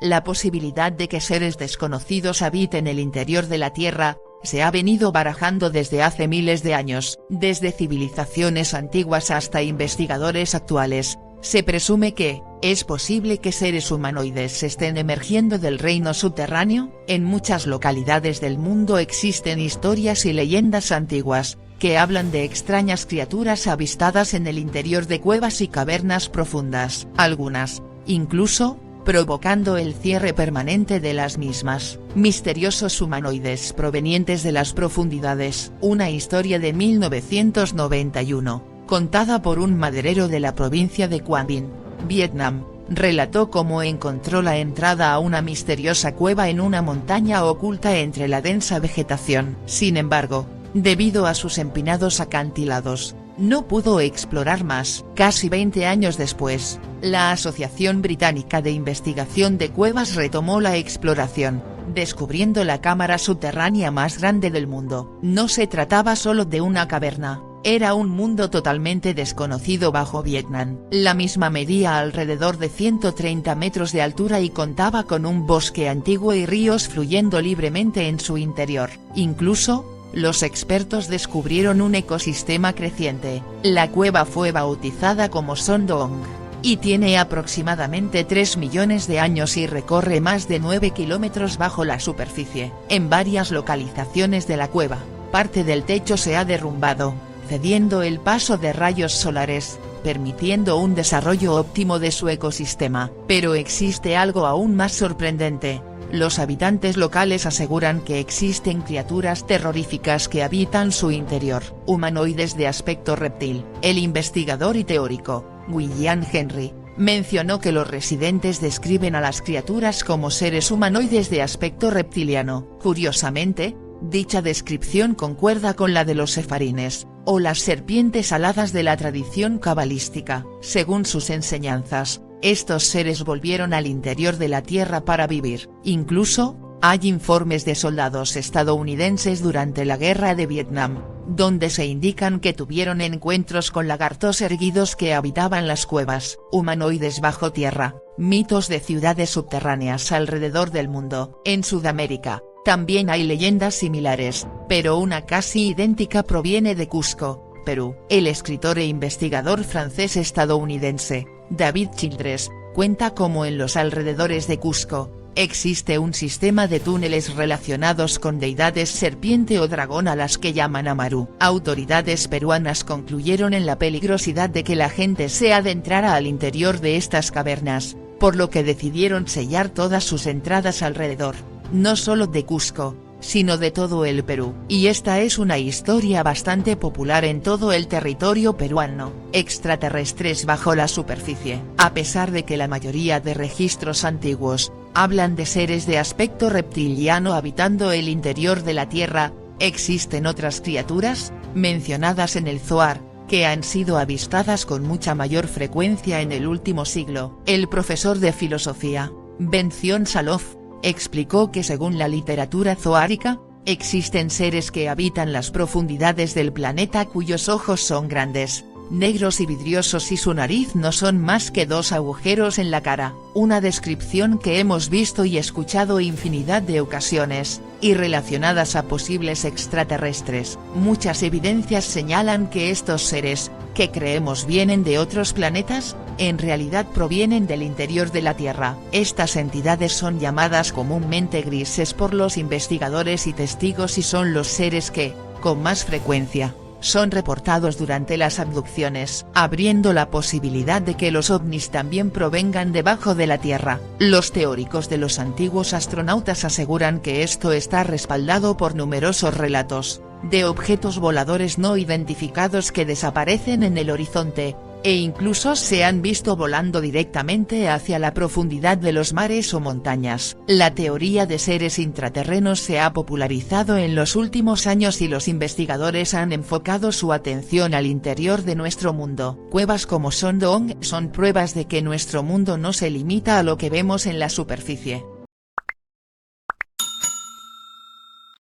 La posibilidad de que seres desconocidos habiten el interior de la Tierra, se ha venido barajando desde hace miles de años. Desde civilizaciones antiguas hasta investigadores actuales, se presume que, es posible que seres humanoides estén emergiendo del reino subterráneo. En muchas localidades del mundo existen historias y leyendas antiguas, que hablan de extrañas criaturas avistadas en el interior de cuevas y cavernas profundas. Algunas, incluso, provocando el cierre permanente de las mismas. Misteriosos humanoides provenientes de las profundidades. Una historia de 1991, contada por un maderero de la provincia de Quang Binh, Vietnam, relató cómo encontró la entrada a una misteriosa cueva en una montaña oculta entre la densa vegetación. Sin embargo, debido a sus empinados acantilados, no pudo explorar más. Casi 20 años después, la Asociación Británica de Investigación de Cuevas retomó la exploración, descubriendo la cámara subterránea más grande del mundo. No se trataba solo de una caverna, era un mundo totalmente desconocido bajo Vietnam. La misma medía alrededor de 130 metros de altura y contaba con un bosque antiguo y ríos fluyendo libremente en su interior. Incluso, los expertos descubrieron un ecosistema creciente. La cueva fue bautizada como Son Doong, y tiene aproximadamente 3 millones de años y recorre más de 9 kilómetros bajo la superficie. En varias localizaciones de la cueva, parte del techo se ha derrumbado, cediendo el paso de rayos solares, permitiendo un desarrollo óptimo de su ecosistema. Pero existe algo aún más sorprendente. Los habitantes locales aseguran que existen criaturas terroríficas que habitan su interior. Humanoides de aspecto reptil. El investigador y teórico, William Henry, mencionó que los residentes describen a las criaturas como seres humanoides de aspecto reptiliano. Curiosamente, dicha descripción concuerda con la de los sefarines, o las serpientes aladas de la tradición cabalística. Según sus enseñanzas, estos seres volvieron al interior de la Tierra para vivir. Incluso, hay informes de soldados estadounidenses durante la Guerra de Vietnam, donde se indican que tuvieron encuentros con lagartos erguidos que habitaban las cuevas. Humanoides bajo tierra, mitos de ciudades subterráneas alrededor del mundo. En Sudamérica, también hay leyendas similares, pero una casi idéntica proviene de Cusco, Perú. El escritor e investigador francés-estadounidense, David Childress, cuenta cómo en los alrededores de Cusco, existe un sistema de túneles relacionados con deidades serpiente o dragón a las que llaman Amaru. Autoridades peruanas concluyeron en la peligrosidad de que la gente se adentrara al interior de estas cavernas, por lo que decidieron sellar todas sus entradas alrededor, no solo de Cusco, sino de todo el Perú. Y esta es una historia bastante popular en todo el territorio peruano. Extraterrestres bajo la superficie. A pesar de que la mayoría de registros antiguos, hablan de seres de aspecto reptiliano habitando el interior de la Tierra, existen otras criaturas, mencionadas en el Zohar, que han sido avistadas con mucha mayor frecuencia en el último siglo. El profesor de filosofía, Ben-Zion Salof, explicó que según la literatura zohárica, existen seres que habitan las profundidades del planeta cuyos ojos son grandes, negros y vidriosos y su nariz no son más que 2 agujeros en la cara. Una descripción que hemos visto y escuchado infinidad de ocasiones, y relacionadas a posibles extraterrestres. Muchas evidencias señalan que estos seres, que creemos vienen de otros planetas, en realidad provienen del interior de la Tierra. Estas entidades son llamadas comúnmente grises por los investigadores y testigos y son los seres que, con más frecuencia, son reportados durante las abducciones, abriendo la posibilidad de que los ovnis también provengan debajo de la Tierra. Los teóricos de los antiguos astronautas aseguran que esto está respaldado por numerosos relatos, de objetos voladores no identificados que desaparecen en el horizonte, e incluso se han visto volando directamente hacia la profundidad de los mares o montañas. La teoría de seres intraterrenos se ha popularizado en los últimos años y los investigadores han enfocado su atención al interior de nuestro mundo. Cuevas como Son Doong son pruebas de que nuestro mundo no se limita a lo que vemos en la superficie.